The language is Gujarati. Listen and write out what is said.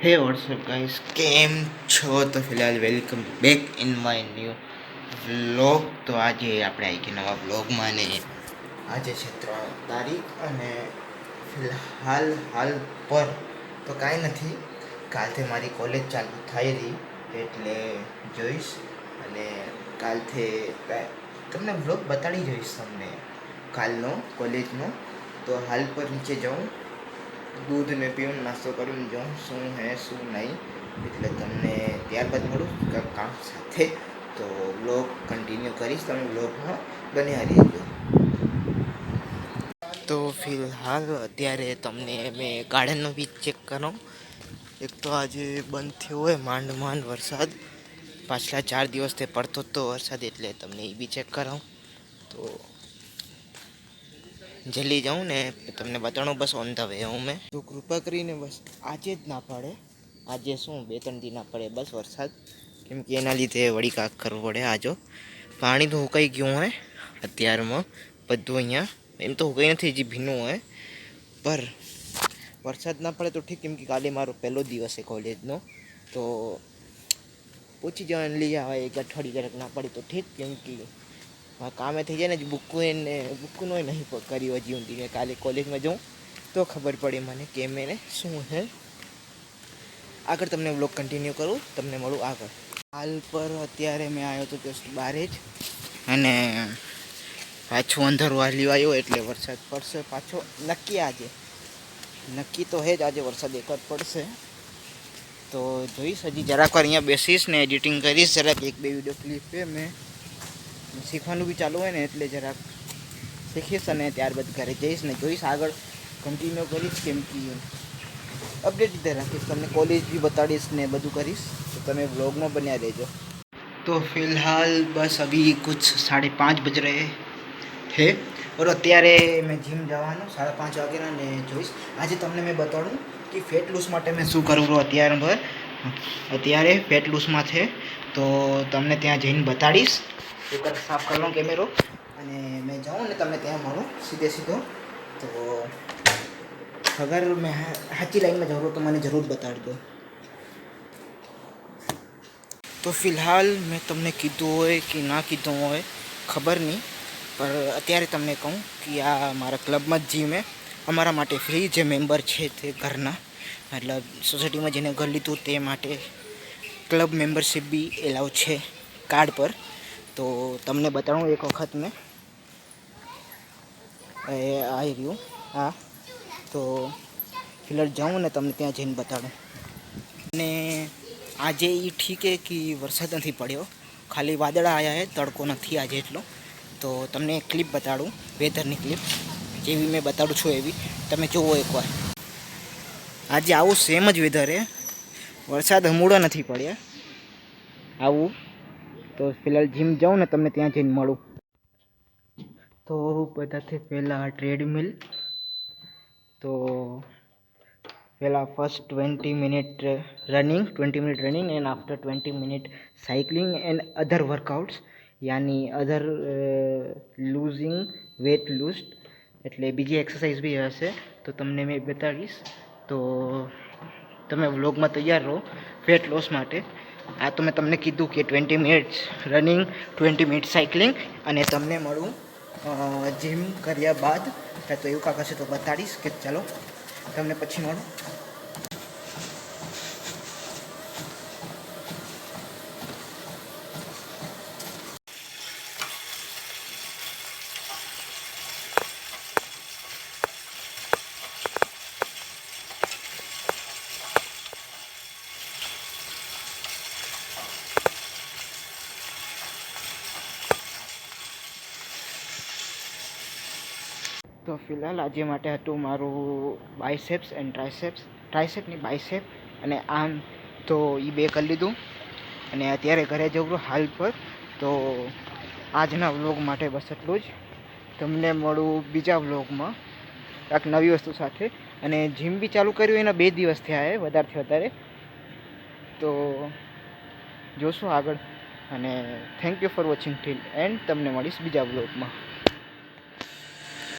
હે વોટ્સઅપ ગાઈસ, કેમ છો? તો ફિલહાલ welcome back in my new vlog. તો આજે આપણે આવી ગયા નવા વ્લોગમાં ને આજે છે 3 તારીખ અને હાલ પર તો કાંઈ નથી. કાલથી મારી કોલેજ ચાલુ થઈ રહી એટલે જોઈશ અને કાલથી તમને વ્લોગ બતાડી જોઈશ તમને કાલનો કોલેજનો. તો હાલ પર નીચે જાઉં, દૂધ ને પીવું, નાસ્તો કરીને જાઉં શું હે શું નહીં, એટલે તમને ત્યારબાદ મળું કામ સાથે. તો વ્લોગ કન્ટિન્યુ કરીશ, તમે વ્લોગમાં બન્યા રહેજો. તો ફિલહાલ અત્યારે તમને મેં ગાર્ડનનો બી ચેક કરો. એક તો આજે બંધ થયો હોય માંડ વરસાદ, પાછલા 4 દિવસથી પડતો હતો વરસાદ, એટલે તમને એ બી ચેક કરાવું. તો જલ્દી જાઉં ને તમને બતાડું બસ ઓન ધ વે હું મેં. તો કૃપા કરીને બસ આજે જ ના પડે, આજે શું 2-3 દી ના પડે બસ વરસાદ, કેમ કે એના લીધે વળી કાક કરવું પડે. આજો પાણી તો સુકાઈ ગયું હોય અત્યારમાં બધું અહીંયા, એમ તો સુકાઈ નથી, હજી ભીનું હોય. પર વરસાદ ના પડે તો ઠીક, કેમ કે કાલે મારો પહેલો દિવસ છે કોલેજનો. તો પૂછી જવાનું લઈ આવે, એક અઠવાડિયું જરાક ના પડે તો ઠીક, કેમ કે કામે થઈ જાય ને બુકનું નહીં કર્યું હજી ઊંધી. મેં કાલે કોલેજમાં જાઉં તો ખબર પડે મને કે મેં શું છે. આગળ તમને વ્લોગ કન્ટિન્યુ કરું, તમને મળું આગળ. હાલ પર અત્યારે મેં આવ્યો તો જસ્ટ બારે જ, અને પાછું અંધારું હાલ્યું આવ્યો એટલે વરસાદ પડશે પાછો નક્કી. આજે નક્કી તો હે જ, આજે વરસાદ એક જ પડશે. તો જોઈશ, હજી જરાક વાર અહીંયા બેસીશ ને એડિટિંગ કરીશ. જરાક 1-2 વિડીયો ક્લિપ છે, મેં શીખવાનું બી ચાલુ હોય ને એટલે જરાક શીખીશ અને ત્યારબાદ ઘરે જઈશ ને જોઈશ, આગળ કન્ટિન્યુ કરીશ, કેમ કે अपडेट इधर रखीश, તમને कॉलेज भी बताड़ीश ने બધું કરીશ. तो તમે व्लॉग में बन्या રહેજો. तो फिलहाल बस अभी कुछ 5:30 बज रहे हैं और અત્યારે મેં જીમ જવાનું 5:30 વાગ્યાના ને જોઈશ. આજે તમને મેં બતાડું કે ફેટ લૂઝ માટે મેં શું કરું છું અત્યારે ફેટ લૂઝમાં છે, તો તમને ત્યાં જઈને બતાડીશ. એકવાર સાફ કરી લઉં કેમેરો અને મેં જાઉં ને તમને ત્યાં મળું સીધો. તો अगर मैं साची लाइन में जाऊँ तो मैंने ज़रूर बता दो. तो फिलहाल मैं તમને કીધું હોય કે ના કીધું હોય ખબર નહીં, પર અત્યારે તમને કહું કે આ મારા ક્લબમાં જ જીમ હે, અમારા માટે ફ્રી. જે મેમ્બર છે તે ઘરના, મતલબ સોસાયટીમાં જેને ઘર લીધું તે માટે ક્લબ મેમ્બરશીપ બી એલાઉ છે કાર્ડ પર. તો તમને બતાડું એક વખત મેં આવી રહ્યું. હા, તો फिलहाल जाऊँ ने તમને ત્યાં જઈને બતાડું. અને આજે એ ઠીક છે કે વરસાદ નથી પડ્યો, ખાલી વાદળા આવ્યા છે, તડકો નથી આજે એટલો. તો તમને એક ક્લિપ બતાડું, વેધરની ક્લિપ જેવી મેં બતાડું છું એવી તમે જુઓ એકવાર. આજે આવું સેમ જ વેધર છે, વરસાદ હમણાં નથી પડ્યા આવું. તો ફિલહાલ જીમ જાઉં ને તમને ત્યાં જઈને મળું. તો બધાથી પહેલાં ટ્રેડમિલ. તો પહેલાં ફર્स्ट 20 minute running and after 20 minute cycling and other workouts, यानी अदर लूजिंग वेट लूज, એટલે બીજી એક્સરસાઇઝ બી હશે તો તમને મેં બતાવીશ. તો તમે વ્લોગમાં તૈયાર રહો ફેટ લોસ માટે. આ તો મેં તમને કીધું કે 20 મિનિટ્સ રનિંગ, 20 મિનિટ સાયકલિંગ, અને તમને મળું જીમ કર્યા બાદ. તો એવું કાંક હશે તો બતાડીશ કે ચાલો તમને પછી મળું. તો ફિલહાલ આજે માટે હતું મારું બાયસેપ્સ એન્ડ ટ્રાયસેપની બાયસેપ અને આમ. તો એ 2 કરી લીધું અને અત્યારે ઘરે જવું હાલ પર. તો આજના વ્લોગ માટે બસ એટલું જ. તમને મળું બીજા વ્લોગમાં એક નવી વસ્તુ સાથે. અને જીમ બી ચાલુ કર્યું એના 2 દિવસ થયા છે, વધારે. તો જોશું આગળ. અને thank you for watching till end. તમને મળીશ બીજા વ્લોગમાં.